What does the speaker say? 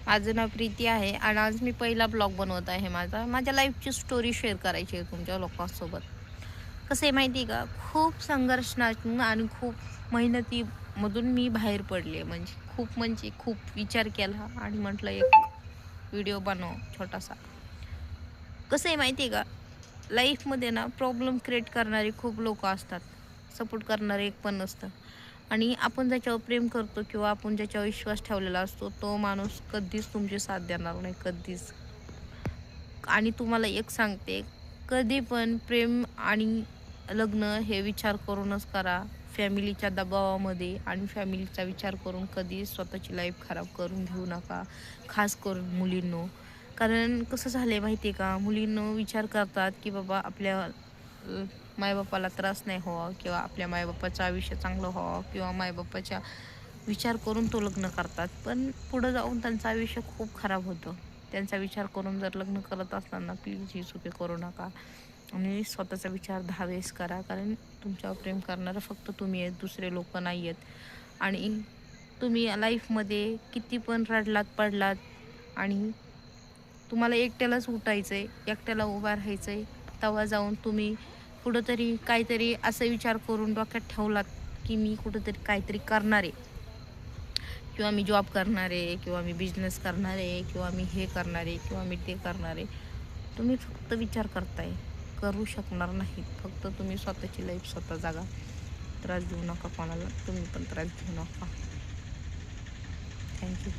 माझं नाव प्रीती आहे आणि आज मी पहिला ब्लॉग बनवत आहे माझ्या लाईफची स्टोरी शेअर करायची आहे तुमच्या लोकांसोबत. कसं आहे माहिती आहे का, खूप संघर्षातून आणि खूप मेहनतीमधून मी बाहेर पडले. म्हणजे खूप विचार केला आणि म्हटलं एक व्हिडिओ बनव छोटासा. कसं आहे माहिती आहे का, लाईफमध्ये ना प्रॉब्लेम क्रिएट करणारे खूप लोक असतात, सपोर्ट करणारे एक पण नसतं. आणि आपण ज्याच्यावर प्रेम करतो किंवा आपण ज्याच्यावर विश्वास ठेवलेला असतो तो माणूस कधीच तुमची साथ देणार नाही, कधीच. आणि तुम्हाला एक सांगते, कधी पण प्रेम आणि लग्न हे विचार करूनच करा. फॅमिलीच्या दबावामध्ये आणि फॅमिलीचा विचार करून कधी स्वतःची लाईफ खराब करून घेऊ नका, खास करून मुलींनो. कारण कसं झालं आहे माहिती आहे का, मुलींनो विचार करतात की बाबा आपल्या मायबापाला त्रास नाही व्हावा किंवा आपल्या मायबापाचं आयुष्य चांगलं व्हावं किंवा मायबापाच्या विचार करून तो लग्न करतात. पण पुढं जाऊन त्यांचं आयुष्य खूप खराब होतं. त्यांचा विचार करून जर लग्न करत असताना प्लीज ही चुकी करू नका आणि स्वतःचा विचार 10 वेळेस करा. कारण तुमच्यावर प्रेम करणारं फक्त तुम्ही आहेत, दुसरे लोक नाही आहेत. आणि तुम्ही लाईफमध्ये किती पण रडलात पडलात आणि तुम्हाला एकट्यालाच उठायचं आहे, एकट्याला उभा राहायचं आहे, तेव्हा जाऊन तुम्ही कुठंतरी काहीतरी असा विचार करून डोक्यात ठेवलात की मी कुठंतरी काहीतरी करणार आहे किंवा मी जॉब करणार आहे किंवा मी बिझनेस करणार आहे किंवा मी हे करणार आहे किंवा मी ते करणार आहे. तुम्ही फक्त विचार करताय, करू शकणार नाहीत. फक्त तुम्ही स्वतःची लाईफ स्वतः जगा. त्रास देऊ नका कोणाला, तुम्ही पण त्रास देऊ नका. थँक्यू.